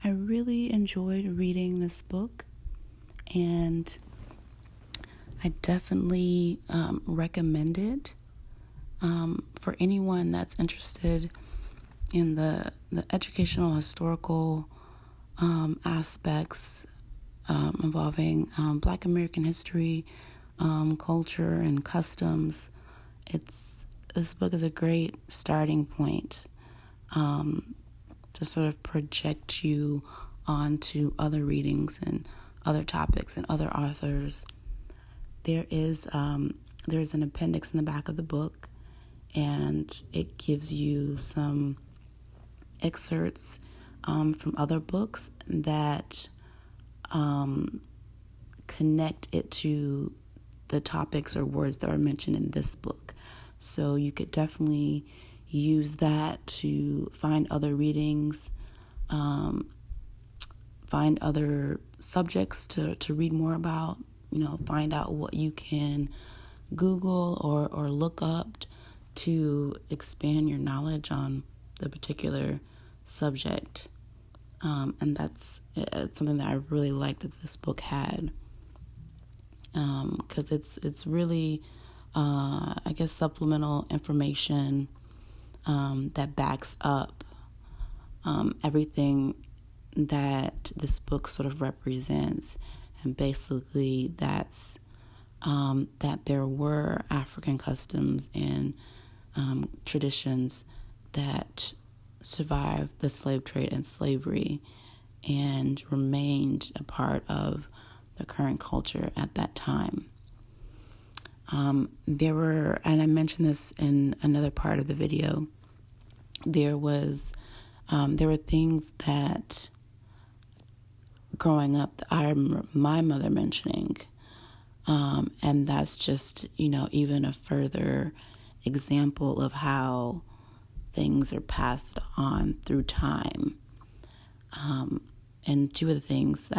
I really enjoyed reading this book, and I definitely recommend it for anyone that's interested in the educational historical aspects involving Black American history, culture, and customs. This book is a great starting point to sort of project you onto other readings and other topics and other authors. There's an appendix in the back of the book, and it gives you some excerpts from other books that connect it to the topics or words that are mentioned in this book. So you could definitely use that to find other readings, find other subjects to read more about, find out what you can Google or look up to expand your knowledge on the particular subject. And it's something that I really liked that this book had, because it's really, supplemental information that backs up everything that this book sort of represents. And basically that's that there were African customs and traditions that survived the slave trade and slavery and remained a part of the current culture at that time. There were, and I mentioned this in another part of the video, there were things that growing up I remember my mother mentioning, and that's just, even a further example of how things are passed on through time. And two of the things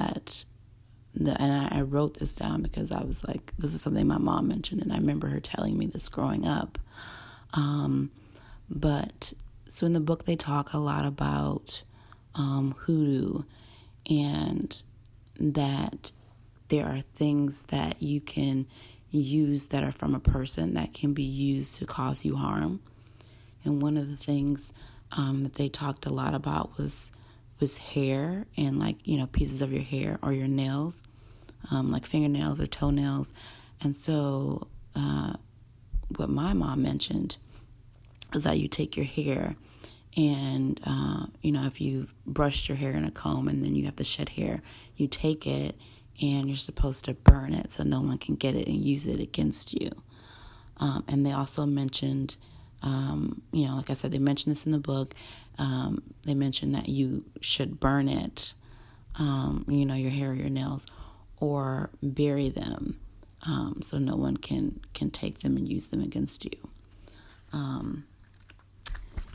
and I wrote this down because I was like, this is something my mom mentioned, and I remember her telling me this growing up. But so in the book, they talk a lot about hoodoo, and that there are things that you can use that are from a person that can be used to cause you harm. And one of the things that they talked a lot about was hair and pieces of your hair or your nails, like fingernails or toenails. And so what my mom mentioned is that you take your hair and, if you brushed your hair in a comb and then you have to shed hair, you take it and you're supposed to burn it so no one can get it and use it against you. And they also mentioned, like I said, they mentioned this in the book. They mentioned that you should burn it, your hair or your nails, or bury them, so no one can take them and use them against you.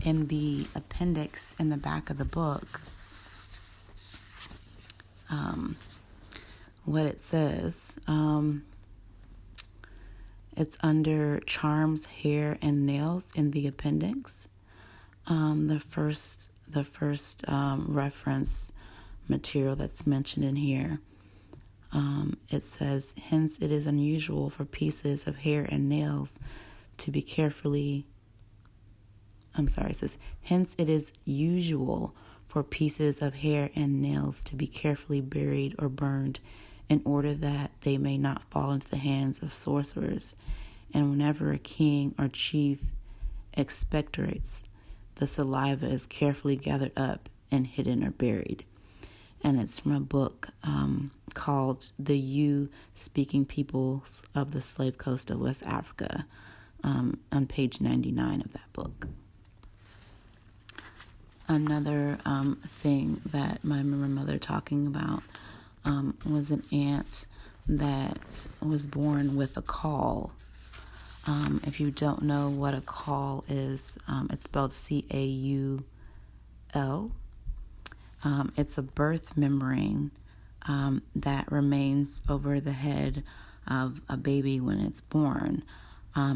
In the appendix in the back of the book, what it says, it's under charms, hair, and nails in the appendix. The first reference material that's mentioned in here, it says, hence it is unusual for pieces of hair and nails to be hence it is usual for pieces of hair and nails to be carefully buried or burned in order that they may not fall into the hands of sorcerers. And whenever a king or chief expectorates, the saliva is carefully gathered up and hidden or buried. And it's from a book called The Speaking Peoples of the Slave Coast of West Africa, on page 99 of that book. Another thing that I remember my mother talking about was an aunt that was born with a caul. If you don't know what a caul is, it's spelled C-A-U-L. It's a birth membrane that remains over the head of a baby when it's born.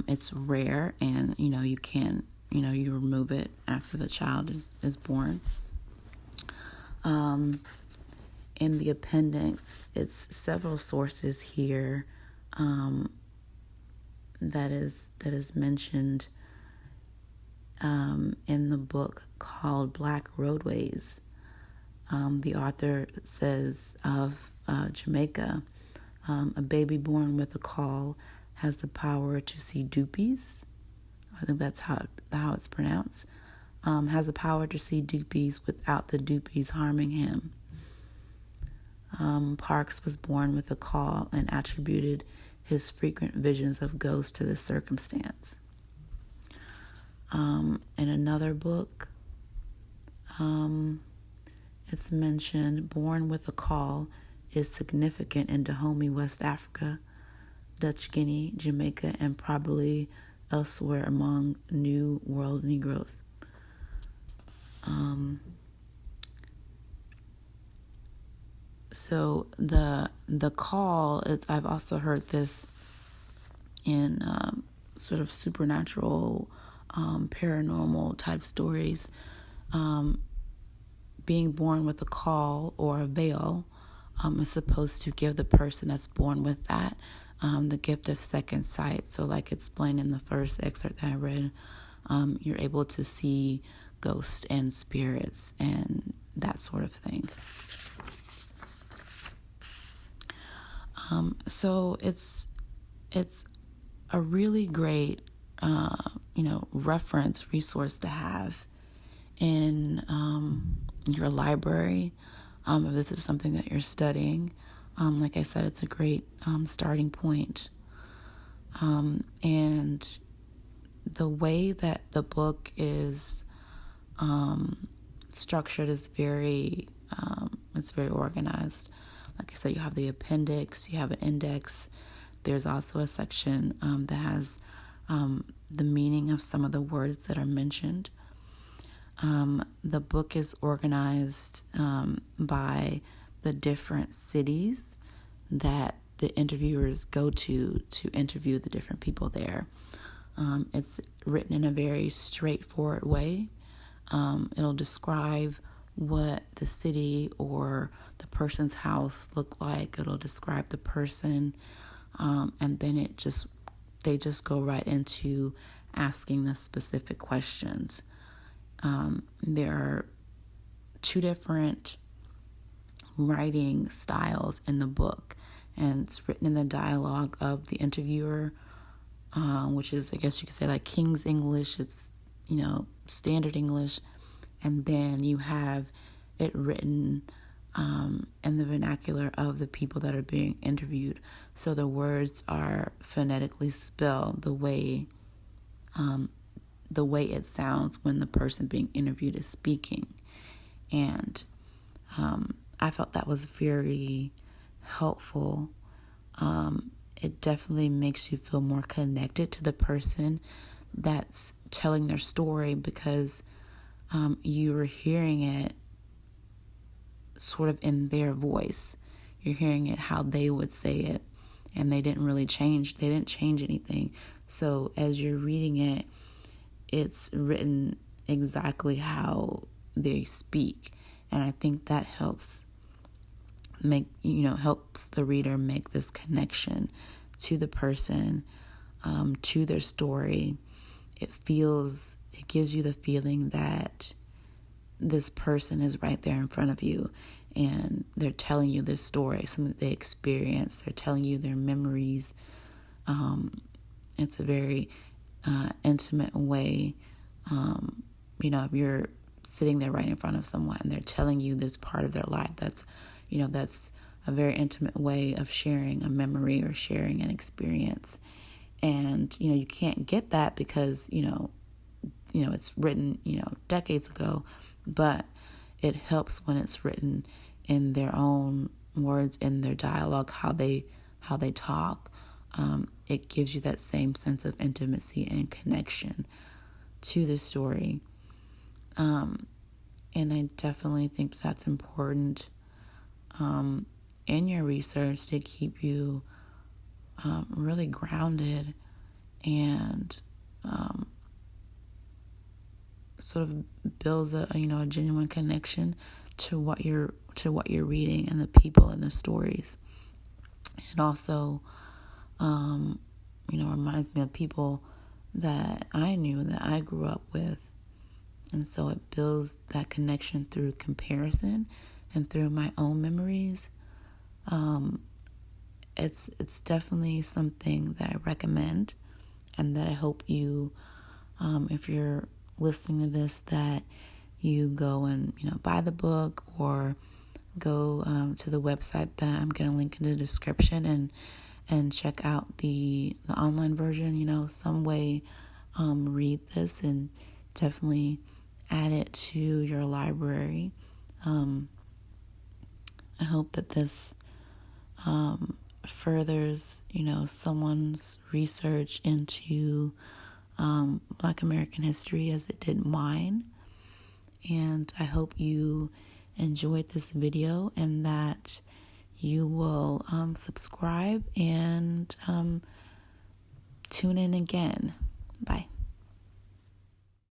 It's rare, and you can you remove it after the child is born. In the appendix, it's several sources here that is mentioned in the book called Black Roadways. The author says of Jamaica, a baby born with a caul has the power to see doopies. I think that's how it's pronounced. Has the power to see doopies without the doopies harming him. Parks was born with a caul and attributed his frequent visions of ghosts to this circumstance. In another book, it's mentioned born with a caul is significant in Dahomey, West Africa, Dutch Guinea, Jamaica, and probably elsewhere among New World Negroes. So the caul is, I've also heard this in sort of supernatural, paranormal type stories. Being born with a caul or a veil is supposed to give the person that's born with that the gift of second sight. So like explained in the first excerpt that I read, you're able to see ghosts and spirits and that sort of thing. So it's a really great, reference resource to have in your library. If this is something that you're studying, like I said, it's a great starting point. And the way that the book is structured is it's very organized. Like I said, you have the appendix, you have an index. There's also a section that has the meaning of some of the words that are mentioned. The book is organized by the different cities that the interviewers go to interview the different people there. It's written in a very straightforward way. It'll describe what the city or the person's house looked like. It'll describe the person, and then they just go right into asking the specific questions. There are two different writing styles in the book, and it's written in the dialogue of the interviewer, which is, I guess you could say, like King's English. It's, standard English. And then you have it written in the vernacular of the people that are being interviewed. So the words are phonetically spelled the way it sounds when the person being interviewed is speaking. And I felt that was very helpful. It definitely makes you feel more connected to the person that's telling their story, because you are hearing it sort of in their voice. You're hearing it how they would say it, and they didn't change anything. So as you're reading it, it's written exactly how they speak. And I think that helps the reader make this connection to the person, to their story. It gives you the feeling that this person is right there in front of you, and they're telling you this story, something that they experienced. They're telling you their memories. It's a very intimate way. If you're sitting there right in front of someone and they're telling you this part of their life, that's a very intimate way of sharing a memory or sharing an experience. And, you can't get that because, it's written, decades ago, but it helps when it's written in their own words, in their dialogue, how they talk. It gives you that same sense of intimacy and connection to the story. And I definitely think that's important in your research to keep you really grounded and sort of builds a genuine connection to what you're reading and the people and the stories. It also, reminds me of people that I knew and that I grew up with. And so it builds that connection through comparison and through my own memories. It's definitely something that I recommend, and that I hope you, if you're listening to this, that you go and buy the book, or go to the website that I'm going to link in the description, and check out the online version. Some way read this and definitely add it to your library. I hope that this furthers someone's research into Black American history as it did mine. And I hope you enjoyed this video, and that you will subscribe and tune in again. Bye.